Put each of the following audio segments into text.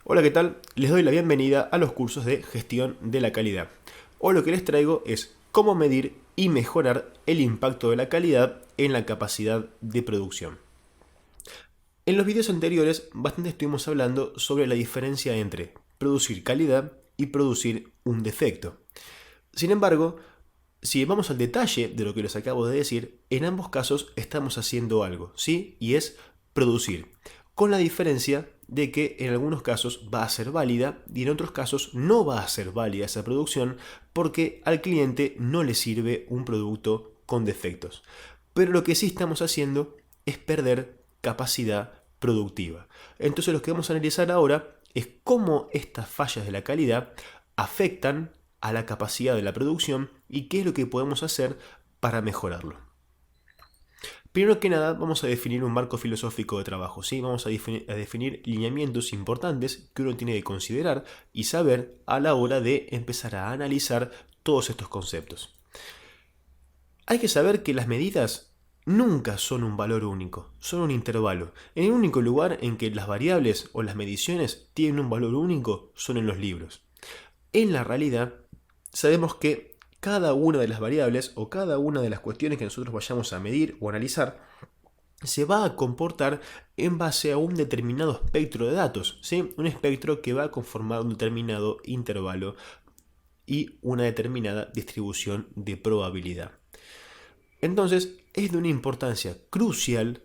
Hola, ¿qué tal? Les doy la bienvenida a los cursos de gestión de la calidad. Hoy lo que les traigo es cómo medir y mejorar el impacto de la calidad en la capacidad de producción. En los videos anteriores bastante estuvimos hablando sobre la diferencia entre producir calidad y producir un defecto. Sin embargo, si vamos al detalle de lo que les acabo de decir, en ambos casos estamos haciendo algo, ¿sí? Y es producir. Con la diferencia de que en algunos casos va a ser válida y en otros casos no va a ser válida esa producción porque al cliente no le sirve un producto con defectos. Pero lo que sí estamos haciendo es perder capacidad productiva. Entonces lo que vamos a analizar ahora es cómo estas fallas de la calidad afectan a la capacidad de la producción y qué es lo que podemos hacer para mejorarlo. Primero que nada, vamos a definir un marco filosófico de trabajo, ¿sí? Vamos a definir lineamientos importantes que uno tiene que considerar y saber a la hora de empezar a analizar todos estos conceptos. Hay que saber que las medidas nunca son un valor único, son un intervalo. En el único lugar en que las variables o las mediciones tienen un valor único son en los libros. En la realidad, sabemos que cada una de las variables o cada una de las cuestiones que nosotros vayamos a medir o analizar se va a comportar en base a un determinado espectro de datos, ¿sí? Un espectro que va a conformar un determinado intervalo y una determinada distribución de probabilidad. Entonces, es de una importancia crucial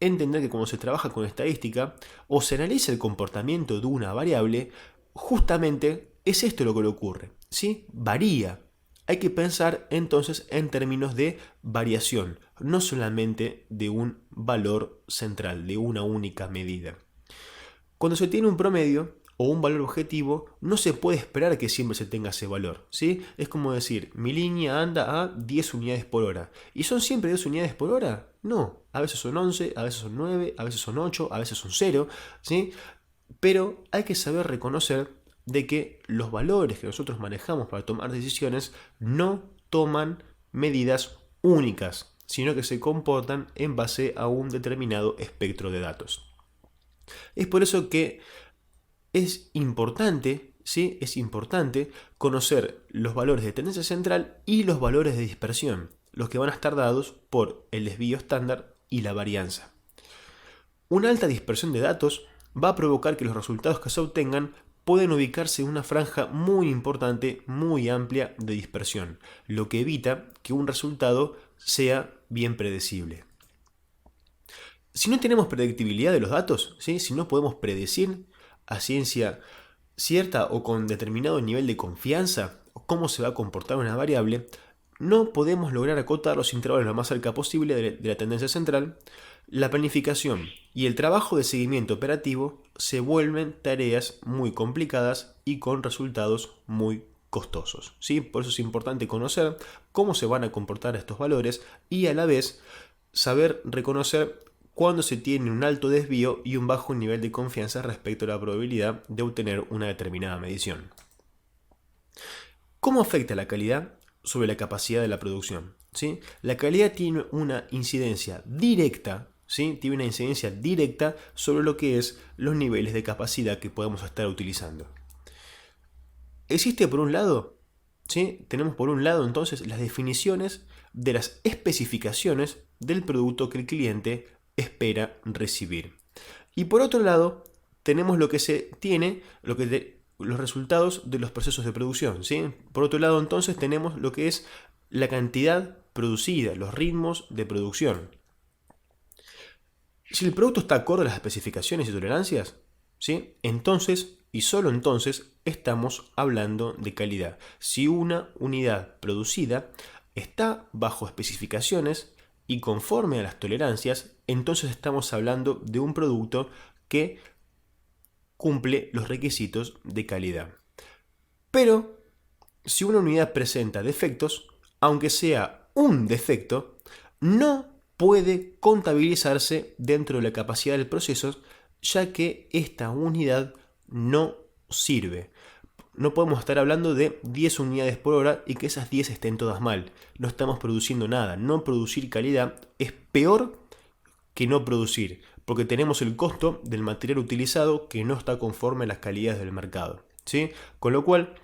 entender que cuando se trabaja con estadística o se analiza el comportamiento de una variable, justamente es esto lo que le ocurre, ¿sí? Varía. Hay que pensar entonces en términos de variación, no solamente de un valor central, de una única medida. Cuando se tiene un promedio o un valor objetivo, no se puede esperar que siempre se tenga ese valor, ¿sí? Es como decir, mi línea anda a 10 unidades por hora. ¿Y son siempre 10 unidades por hora? No, a veces son 11, a veces son 9, a veces son 8, a veces son 0, ¿sí? Pero hay que saber reconocer de que los valores que nosotros manejamos para tomar decisiones no toman medidas únicas, sino que se comportan en base a un determinado espectro de datos. Es por eso que es importante, ¿sí? Es importante conocer los valores de tendencia central y los valores de dispersión, los que van a estar dados por el desvío estándar y la varianza. Una alta dispersión de datos va a provocar que los resultados que se obtengan pueden ubicarse en una franja muy importante, muy amplia de dispersión, lo que evita que un resultado sea bien predecible. Si no tenemos predictibilidad de los datos, ¿sí? Si no podemos predecir a ciencia cierta o con determinado nivel de confianza cómo se va a comportar una variable, no podemos lograr acotar los intervalos lo más cerca posible de la tendencia central. La planificación y el trabajo de seguimiento operativo se vuelven tareas muy complicadas y con resultados muy costosos, ¿sí? Por eso es importante conocer cómo se van a comportar estos valores y a la vez saber reconocer cuando se tiene un alto desvío y un bajo nivel de confianza respecto a la probabilidad de obtener una determinada medición. ¿Cómo afecta la calidad sobre la capacidad de la producción? ¿Sí? La calidad tiene una incidencia directa, ¿sí? Tiene una incidencia directa sobre lo que es los niveles de capacidad que podemos estar utilizando. Existe por un lado, ¿sí? Tenemos por un lado entonces las definiciones de las especificaciones del producto que el cliente espera recibir. Y por otro lado, tenemos lo que se tiene, los resultados de los procesos de producción, ¿sí? Por otro lado, entonces, tenemos lo que es la cantidad producida, los ritmos de producción. Si el producto está acorde a las especificaciones y tolerancias, ¿sí? Entonces, y solo entonces, estamos hablando de calidad. Si una unidad producida está bajo especificaciones y conforme a las tolerancias, entonces estamos hablando de un producto que cumple los requisitos de calidad. Pero, si una unidad presenta defectos, aunque sea un defecto, no puede contabilizarse dentro de la capacidad del proceso, ya que esta unidad no sirve. No podemos estar hablando de 10 unidades por hora y que esas 10 estén todas mal. No estamos produciendo nada. No producir calidad es peor que no producir, porque tenemos el costo del material utilizado que no está conforme a las calidades del mercado, ¿sí? Con lo cual,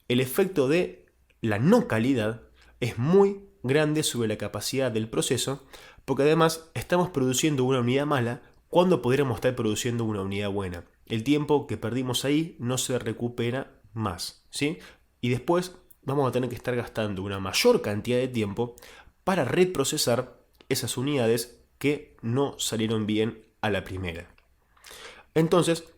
el efecto de la no calidad es muy grande sobre la capacidad del proceso, porque además estamos produciendo una unidad mala cuando podríamos estar produciendo una unidad buena. El tiempo que perdimos ahí no se recupera más, ¿sí? Y después vamos a tener que estar gastando una mayor cantidad de tiempo para reprocesar esas unidades que no salieron bien a la primera. Entonces,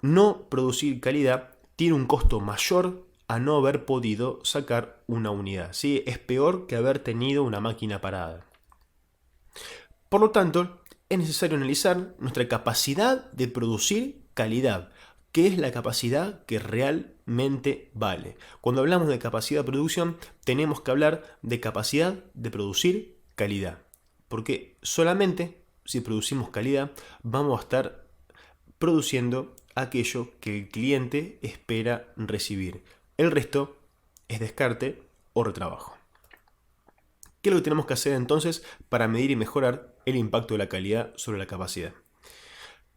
no producir calidad tiene un costo mayor a no haber podido sacar una unidad, ¿sí? Es peor que haber tenido una máquina parada. Por lo tanto, es necesario analizar nuestra capacidad de producir calidad, que es la capacidad que realmente vale. Cuando hablamos de capacidad de producción, tenemos que hablar de capacidad de producir calidad, porque solamente si producimos calidad vamos a estar produciendo aquello que el cliente espera recibir. El resto es descarte o retrabajo. ¿Qué es lo que tenemos que hacer entonces para medir y mejorar el impacto de la calidad sobre la capacidad?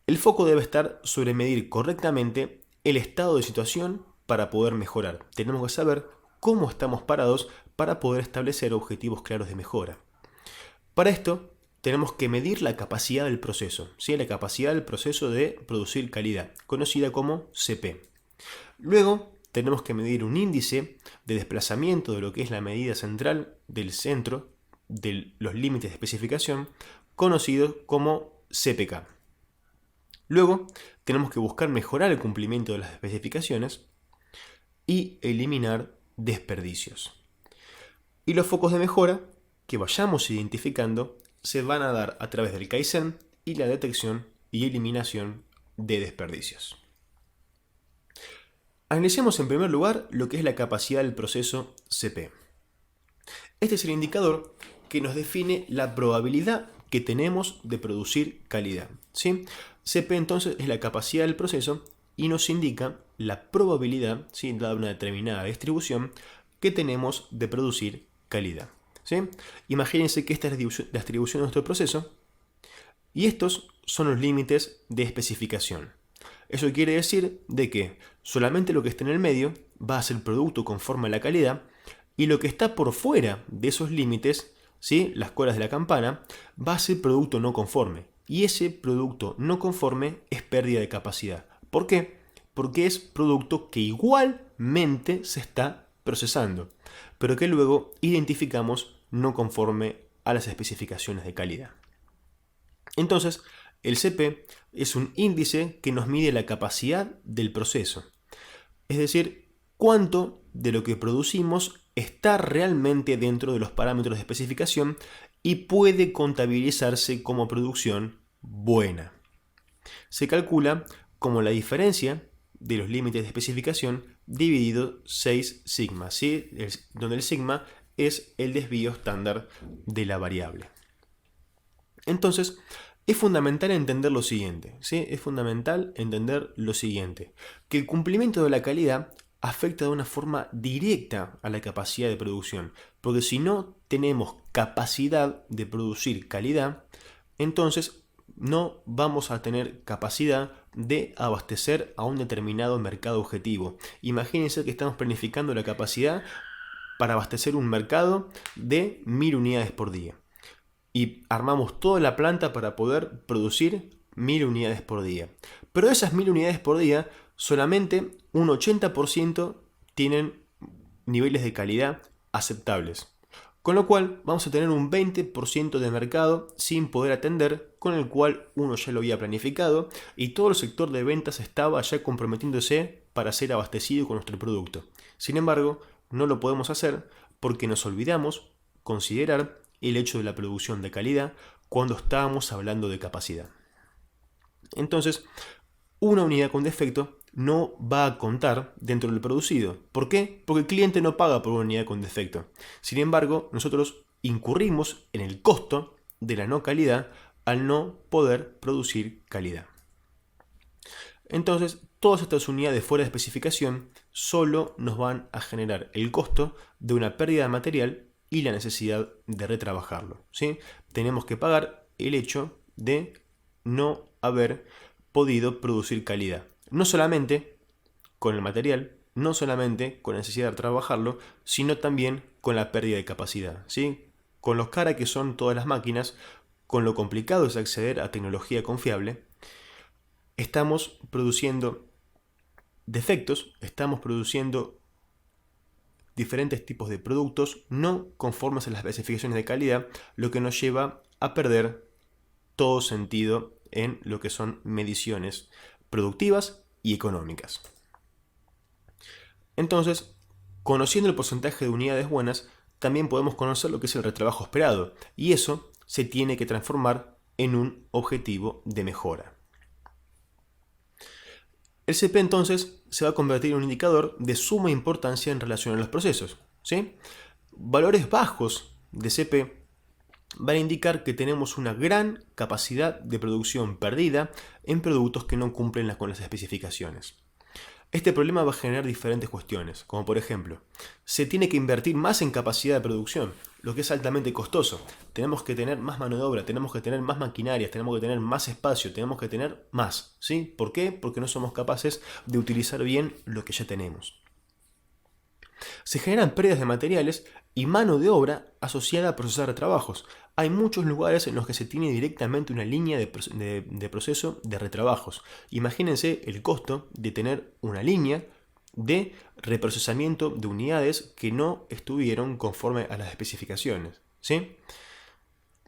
El foco debe estar sobre medir correctamente el estado de situación para poder mejorar. Tenemos que saber cómo estamos parados para poder establecer objetivos claros de mejora. Para esto tenemos que medir la capacidad del proceso, ¿sí? La capacidad del proceso de producir calidad, conocida como CP. Luego tenemos que medir un índice de desplazamiento de lo que es la medida central del centro de los límites de especificación, conocido como CPK. Luego tenemos que buscar mejorar el cumplimiento de las especificaciones y eliminar desperdicios. Y los focos de mejora que vayamos identificando se van a dar a través del Kaizen y la detección y eliminación de desperdicios. Analicemos en primer lugar lo que es la capacidad del proceso CP. Este es el indicador que nos define la probabilidad que tenemos de producir calidad, ¿sí? CP entonces es la capacidad del proceso y nos indica la probabilidad, ¿sí?, dada una determinada distribución, que tenemos de producir calidad, ¿sí? Imagínense que esta es la distribución de nuestro proceso y estos son los límites de especificación. Eso quiere decir de que solamente lo que está en el medio va a ser producto conforme a la calidad y lo que está por fuera de esos límites, ¿sí?, las colas de la campana, va a ser producto no conforme. Y ese producto no conforme es pérdida de capacidad. ¿Por qué? Porque es producto que igualmente se está procesando, pero que luego identificamos no conforme a las especificaciones de calidad. Entonces, el CP es un índice que nos mide la capacidad del proceso, es decir, cuánto de lo que producimos está realmente dentro de los parámetros de especificación y puede contabilizarse como producción buena. Se calcula como la diferencia de los límites de especificación dividido 6 sigma, ¿sí?, donde el sigma es el desvío estándar de la variable. Entonces, es fundamental entender lo siguiente, ¿sí? Es fundamental entender lo siguiente, que el cumplimiento de la calidad afecta de una forma directa a la capacidad de producción, porque si no tenemos capacidad de producir calidad, entonces no vamos a tener capacidad de abastecer a un determinado mercado objetivo. Imagínense que estamos planificando la capacidad para abastecer un mercado de 1000 unidades por día. Y armamos toda la planta para poder producir 1000 unidades por día. Pero de esas 1000 unidades por día, solamente un 80% tienen niveles de calidad aceptables. Con lo cual vamos a tener un 20% de mercado sin poder atender, con el cual uno ya lo había planificado y todo el sector de ventas estaba ya comprometiéndose para ser abastecido con nuestro producto. Sin embargo, no lo podemos hacer porque nos olvidamos considerar el hecho de la producción de calidad cuando estábamos hablando de capacidad. Entonces, una unidad con defecto no va a contar dentro del producido. ¿Por qué? Porque el cliente no paga por una unidad con defecto. Sin embargo, nosotros incurrimos en el costo de la no calidad al no poder producir calidad. Entonces, todas estas unidades fuera de especificación solo nos van a generar el costo de una pérdida de material y la necesidad de retrabajarlo, ¿sí? Tenemos que pagar el hecho de no haber podido producir calidad. No solamente con el material, no solamente con la necesidad de trabajarlo, sino también con la pérdida de capacidad, ¿sí? Con lo cara que son todas las máquinas, con lo complicado es acceder a tecnología confiable, estamos produciendo defectos, estamos produciendo diferentes tipos de productos no conformes a las especificaciones de calidad, lo que nos lleva a perder todo sentido en lo que son mediciones productivas y económicas. Entonces, conociendo el porcentaje de unidades buenas, también podemos conocer lo que es el retrabajo esperado, y eso se tiene que transformar en un objetivo de mejora. El CP entonces se va a convertir en un indicador de suma importancia en relación a los procesos, ¿sí? Valores bajos de CP van a indicar que tenemos una gran capacidad de producción perdida en productos que no cumplen con las especificaciones. Este problema va a generar diferentes cuestiones, como por ejemplo, se tiene que invertir más en capacidad de producción, lo que es altamente costoso. Tenemos que tener más mano de obra, tenemos que tener más maquinarias, tenemos que tener más espacio, tenemos que tener más, ¿sí? ¿Por qué? Porque no somos capaces de utilizar bien lo que ya tenemos. Se generan pérdidas de materiales y mano de obra asociada a procesar retrabajos. Hay muchos lugares en los que se tiene directamente una línea de proceso de retrabajos. Imagínense el costo de tener una línea de reprocesamiento de unidades que no estuvieron conforme a las especificaciones, ¿sí?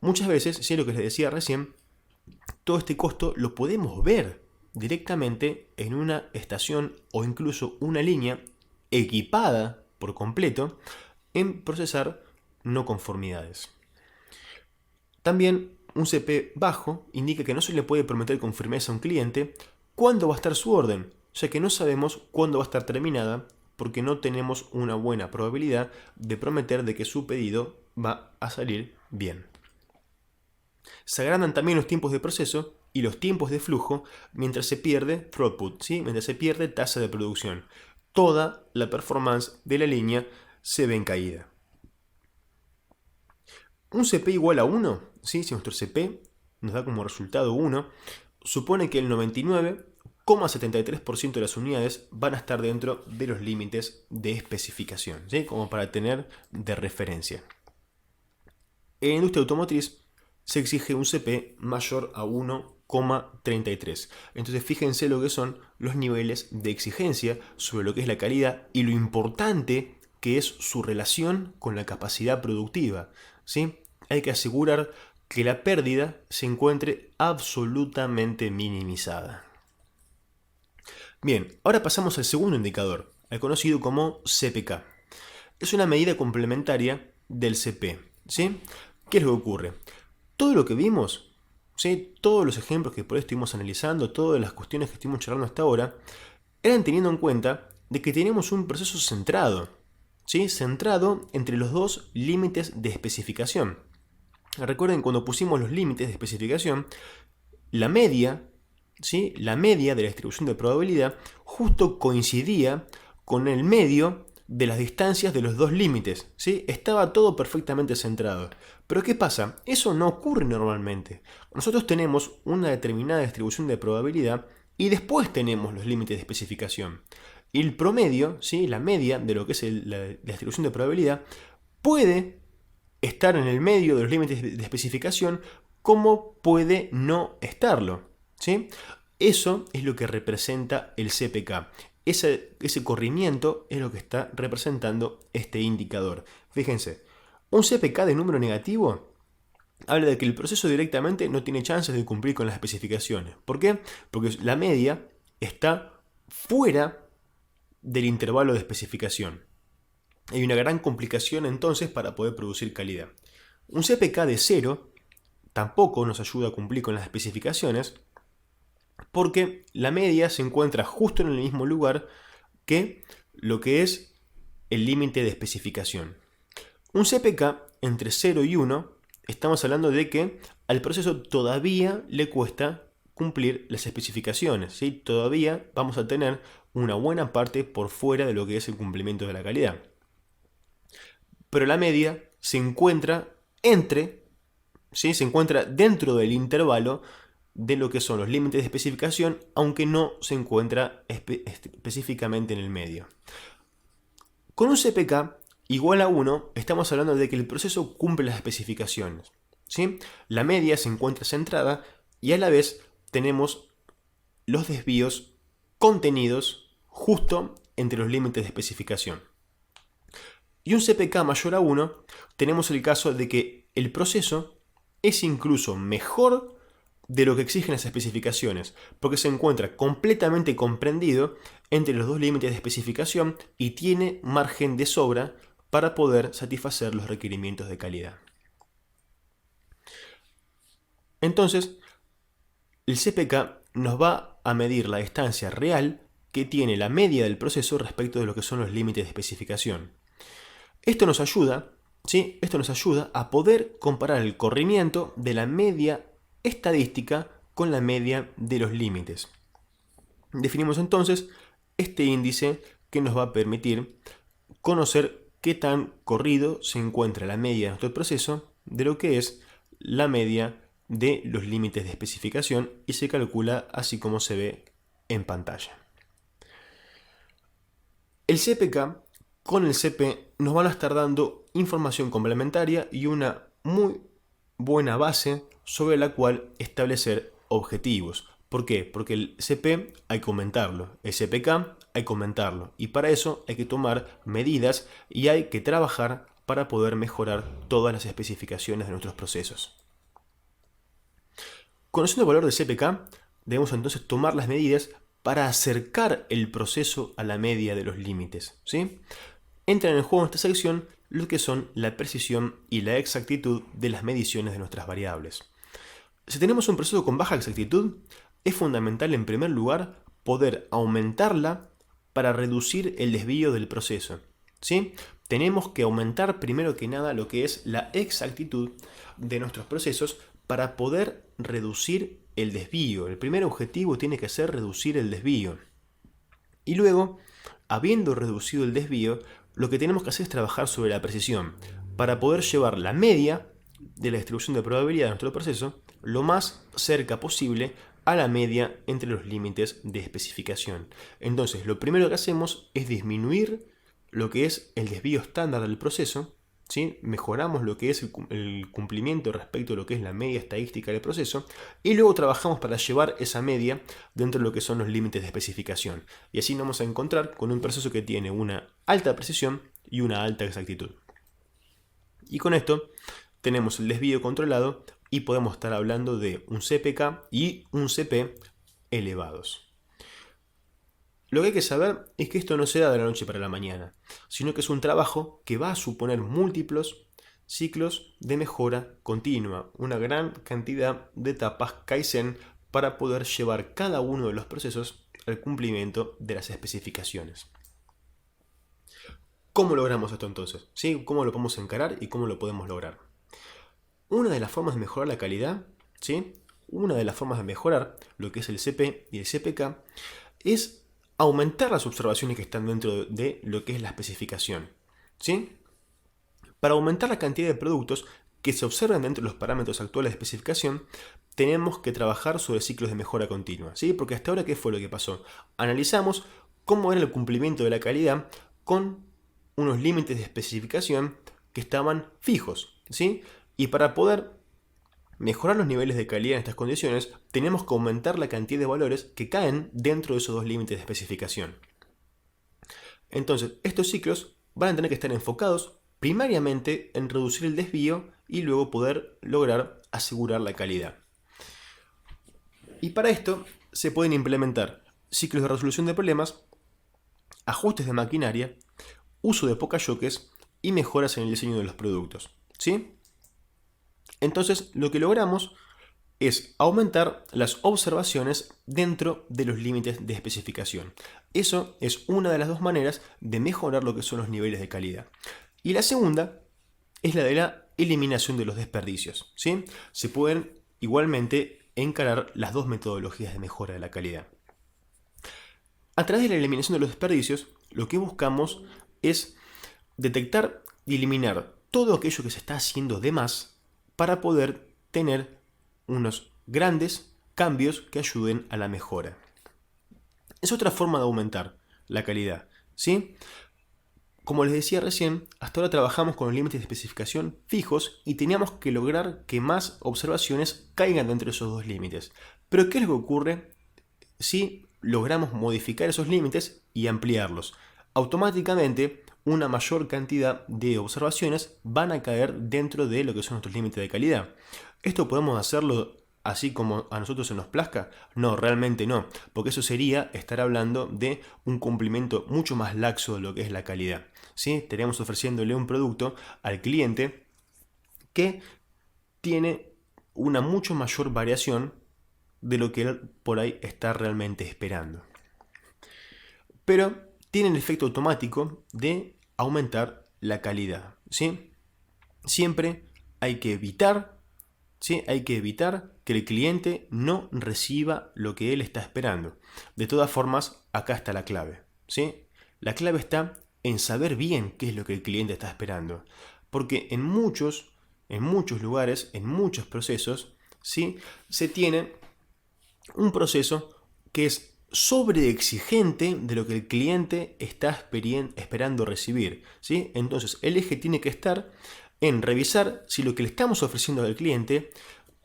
Muchas veces, sí, lo que les decía recién, todo este costo lo podemos ver directamente en una estación o incluso una línea equipada por completo en procesar no conformidades. También un CP bajo indica que no se le puede prometer con firmeza a un cliente cuándo va a estar su orden, ya que no sabemos cuándo va a estar terminada porque no tenemos una buena probabilidad de prometer de que su pedido va a salir bien. Se agrandan también los tiempos de proceso y los tiempos de flujo mientras se pierde throughput, ¿sí? Mientras se pierde tasa de producción. Toda la performance de la línea se ve en caída. Un CP igual a 1, ¿sí? Si nuestro CP nos da como resultado 1, supone que el 99,73% de las unidades van a estar dentro de los límites de especificación, ¿sí? Como para tener de referencia. En la industria automotriz se exige un CP mayor a 1,33. Entonces fíjense lo que son los niveles de exigencia sobre lo que es la calidad y lo importante que es su relación con la capacidad productiva, ¿sí? Hay que asegurar que la pérdida se encuentre absolutamente minimizada. Bien, ahora pasamos al segundo indicador, al conocido como CPK. Es una medida complementaria del CP, ¿sí? ¿Qué es lo que ocurre? Todo lo que vimos, ¿sí? Todos los ejemplos que por ahí estuvimos analizando, todas las cuestiones que estuvimos charlando hasta ahora, eran teniendo en cuenta de que tenemos un proceso centrado, ¿sí? Centrado entre los dos límites de especificación. Recuerden cuando pusimos los límites de especificación, la media, ¿sí? La media de la distribución de probabilidad justo coincidía con el medio de las distancias de los dos límites, ¿sí? Estaba todo perfectamente centrado. Pero ¿qué pasa? Eso no ocurre normalmente. Nosotros tenemos una determinada distribución de probabilidad y después tenemos los límites de especificación. Y el promedio, ¿sí? La media de lo que es la distribución de probabilidad puede estar en el medio de los límites de especificación como puede no estarlo, ¿sí? Eso es lo que representa el CPK. Ese corrimiento es lo que está representando este indicador. Fíjense, un CPK de número negativo habla de que el proceso directamente no tiene chances de cumplir con las especificaciones. ¿Por qué? Porque la media está fuera del intervalo de especificación. Hay una gran complicación entonces para poder producir calidad. Un CPK de 0 tampoco nos ayuda a cumplir con las especificaciones porque la media se encuentra justo en el mismo lugar que lo que es el límite de especificación. Un CPK entre 0 y 1, estamos hablando de que al proceso todavía le cuesta cumplir las especificaciones, ¿sí? Todavía vamos a tener una buena parte por fuera de lo que es el cumplimiento de la calidad. Pero la media se encuentra ¿sí? Se encuentra dentro del intervalo de lo que son los límites de especificación, aunque no se encuentra específicamente en el medio. Con un CPK igual a 1, estamos hablando de que el proceso cumple las especificaciones, ¿sí? La media se encuentra centrada y a la vez tenemos los desvíos contenidos justo entre los límites de especificación. Y un CPK mayor a 1, tenemos el caso de que el proceso es incluso mejor de lo que exigen las especificaciones, porque se encuentra completamente comprendido entre los dos límites de especificación y tiene margen de sobra para poder satisfacer los requerimientos de calidad. Entonces, el CPK nos va a medir la distancia real que tiene la media del proceso respecto de lo que son los límites de especificación. Esto nos ayuda, ¿sí? Esto nos ayuda a poder comparar el corrimiento de la media estadística con la media de los límites. Definimos entonces este índice que nos va a permitir conocer qué tan corrido se encuentra la media de nuestro proceso de lo que es la media de los límites de especificación y se calcula así como se ve en pantalla. El CPK con el CP nos van a estar dando información complementaria y una muy buena base sobre la cual establecer objetivos. ¿Por qué? Porque el CP hay que aumentarlo, el CPK hay que aumentarlo y para eso hay que tomar medidas y hay que trabajar para poder mejorar todas las especificaciones de nuestros procesos. Conociendo el valor del CPK, debemos entonces tomar las medidas para acercar el proceso a la media de los límites, ¿sí? Entra en el juego en esta sección lo que son la precisión y la exactitud de las mediciones de nuestras variables. Si tenemos un proceso con baja exactitud, es fundamental en primer lugar poder aumentarla para reducir el desvío del proceso, ¿sí? Tenemos que aumentar primero que nada lo que es la exactitud de nuestros procesos para poder reducir el desvío. El primer objetivo tiene que ser reducir el desvío. Y luego, habiendo reducido el desvío, lo que tenemos que hacer es trabajar sobre la precisión para poder llevar la media de la distribución de probabilidad de nuestro proceso lo más cerca posible a la media entre los límites de especificación. Entonces, lo primero que hacemos es disminuir lo que es el desvío estándar del proceso, ¿sí? Mejoramos lo que es el cumplimiento respecto a lo que es la media estadística del proceso y luego trabajamos para llevar esa media dentro de lo que son los límites de especificación. Y así nos vamos a encontrar con un proceso que tiene una alta precisión y una alta exactitud. Y con esto tenemos el desvío controlado y podemos estar hablando de un CPK y un CP elevados. Lo que hay que saber es que esto no se da de la noche para la mañana, sino que es un trabajo que va a suponer múltiples ciclos de mejora continua, una gran cantidad de etapas Kaizen para poder llevar cada uno de los procesos al cumplimiento de las especificaciones. ¿Cómo logramos esto entonces? ¿Sí? ¿Cómo lo podemos encarar y cómo lo podemos lograr? Una de las formas de mejorar la calidad, ¿sí? Una de las formas de mejorar lo que es el CP y el CPK es aumentar las observaciones que están dentro de lo que es la especificación, ¿sí? Para aumentar la cantidad de productos que se observan dentro de los parámetros actuales de especificación, tenemos que trabajar sobre ciclos de mejora continua, ¿sí? Porque hasta ahora, ¿qué fue lo que pasó? Analizamos cómo era el cumplimiento de la calidad con unos límites de especificación que estaban fijos, ¿sí? Y para poder mejorar los niveles de calidad en estas condiciones, tenemos que aumentar la cantidad de valores que caen dentro de esos dos límites de especificación. Entonces, estos ciclos van a tener que estar enfocados primariamente en reducir el desvío y luego poder lograr asegurar la calidad. Y para esto se pueden implementar ciclos de resolución de problemas, ajustes de maquinaria, uso de pokayokes y mejoras en el diseño de los productos, ¿sí? Entonces, lo que logramos es aumentar las observaciones dentro de los límites de especificación. Eso es una de las dos maneras de mejorar lo que son los niveles de calidad. Y la segunda es la de la eliminación de los desperdicios, ¿sí? Se pueden igualmente encarar las dos metodologías de mejora de la calidad. A través de la eliminación de los desperdicios, lo que buscamos es detectar y eliminar todo aquello que se está haciendo de más para poder tener unos grandes cambios que ayuden a la mejora. Es otra forma de aumentar la calidad, ¿sí? Como les decía recién, hasta ahora trabajamos con los límites de especificación fijos y teníamos que lograr que más observaciones caigan dentro de esos dos límites. Pero ¿qué es lo que ocurre si logramos modificar esos límites y ampliarlos? Automáticamente una mayor cantidad de observaciones van a caer dentro de lo que son nuestros límites de calidad. ¿Esto podemos hacerlo así como a nosotros se nos plazca? No, realmente no, porque eso sería estar hablando de un cumplimiento mucho más laxo de lo que es la calidad, ¿sí? Estaríamos ofreciéndole un producto al cliente que tiene una mucho mayor variación de lo que él por ahí está realmente esperando. Pero tiene el efecto automático de aumentar la calidad, ¿sí? Siempre hay que evitar, ¿sí? Hay que evitar que el cliente no reciba lo que él está esperando. De todas formas, acá está la clave, ¿sí? La clave está en saber bien qué es lo que el cliente está esperando. Porque en muchos lugares, en muchos procesos, ¿sí? Se tiene un proceso que es sobreexigente de lo que el cliente está esperando recibir, ¿sí? Entonces el eje tiene que estar en revisar si lo que le estamos ofreciendo al cliente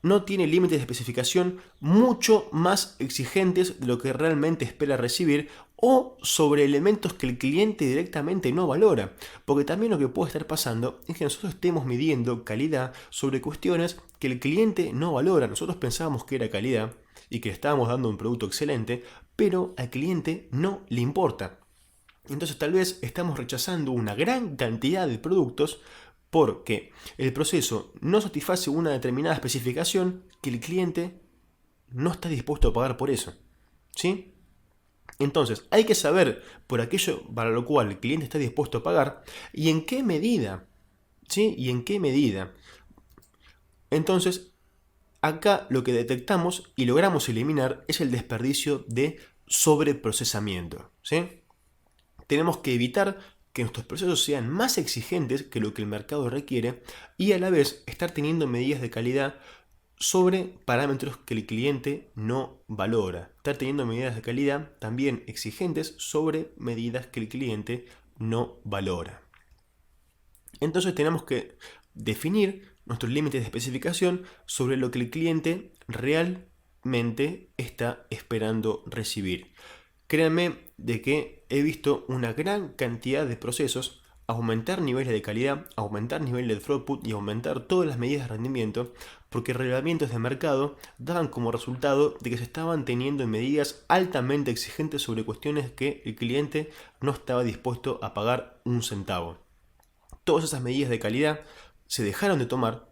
no tiene límites de especificación mucho más exigentes de lo que realmente espera recibir o sobre elementos que el cliente directamente no valora. Porque también lo que puede estar pasando es que nosotros estemos midiendo calidad sobre cuestiones que el cliente no valora. Nosotros pensábamos que era calidad y que le estábamos dando un producto excelente, pero al cliente no le importa. Entonces tal vez estamos rechazando una gran cantidad de productos porque el proceso no satisface una determinada especificación que el cliente no está dispuesto a pagar por eso, ¿sí? Entonces hay que saber por aquello para lo cual el cliente está dispuesto a pagar y en qué medida, ¿sí? Y en qué medida. Entonces acá lo que detectamos y logramos eliminar es el desperdicio de sobreprocesamiento, ¿sí? Tenemos que evitar que nuestros procesos sean más exigentes que lo que el mercado requiere y a la vez estar teniendo medidas de calidad sobre parámetros que el cliente no valora. Estar teniendo medidas de calidad también exigentes sobre medidas que el cliente no valora. Entonces tenemos que definir nuestros límites de especificación sobre lo que el cliente realmente está esperando recibir. Créanme de que he visto una gran cantidad de procesos aumentar niveles de calidad, aumentar niveles de throughput y aumentar todas las medidas de rendimiento porque relevamientos de mercado daban como resultado de que se estaban teniendo medidas altamente exigentes sobre cuestiones que el cliente no estaba dispuesto a pagar un centavo. Todas esas medidas de calidad se dejaron de tomar,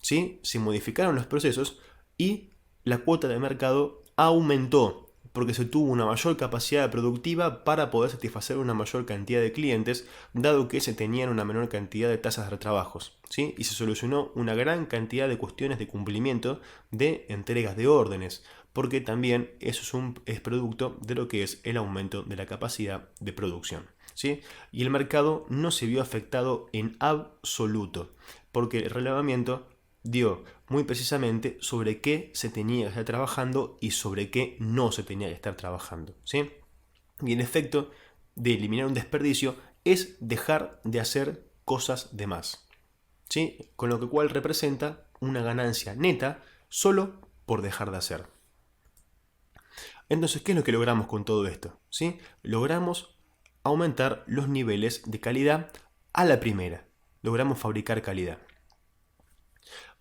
¿sí? Se modificaron los procesos y la cuota de mercado aumentó porque se tuvo una mayor capacidad productiva para poder satisfacer una mayor cantidad de clientes, dado que se tenían una menor cantidad de tasas de retrabajos, ¿sí? Y se solucionó una gran cantidad de cuestiones de cumplimiento de entregas de órdenes, porque también eso es producto de lo que es el aumento de la capacidad de producción, ¿sí? Y el mercado no se vio afectado en absoluto, porque el relevamiento dio muy precisamente sobre qué se tenía que estar trabajando y sobre qué no se tenía que estar trabajando, ¿sí? Y el efecto de eliminar un desperdicio es dejar de hacer cosas de más, ¿sí? Con lo cual representa una ganancia neta solo por dejar de hacer. Entonces, ¿qué es lo que logramos con todo esto? ¿Sí? Logramos aumentar los niveles de calidad a la primera. Logramos fabricar calidad.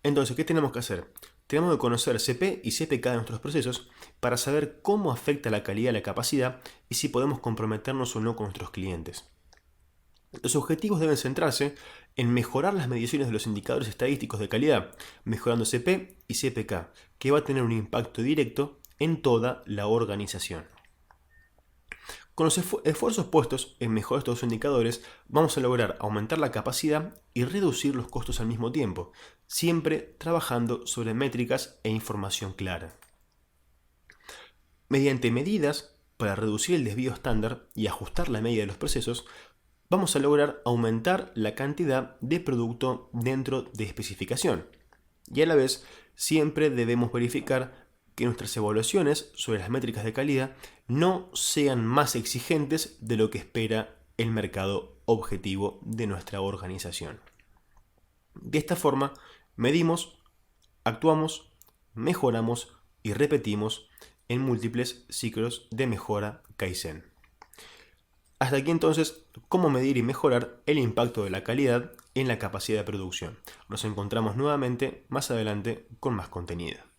Entonces, ¿qué tenemos que hacer? Tenemos que conocer CP y CPK de nuestros procesos para saber cómo afecta la calidad a la capacidad y si podemos comprometernos o no con nuestros clientes. Los objetivos deben centrarse en mejorar las mediciones de los indicadores estadísticos de calidad, mejorando CP y CPK, que va a tener un impacto directo en toda la organización. Con los esfuerzos puestos en mejorar estos indicadores, vamos a lograr aumentar la capacidad y reducir los costos al mismo tiempo, siempre trabajando sobre métricas e información clara. Mediante medidas para reducir el desvío estándar y ajustar la media de los procesos, vamos a lograr aumentar la cantidad de producto dentro de especificación. Y a la vez, siempre debemos verificar que nuestras evaluaciones sobre las métricas de calidad no sean más exigentes de lo que espera el mercado objetivo de nuestra organización. De esta forma, medimos, actuamos, mejoramos y repetimos en múltiples ciclos de mejora Kaizen. Hasta aquí entonces, cómo medir y mejorar el impacto de la calidad en la capacidad de producción. Nos encontramos nuevamente más adelante con más contenido.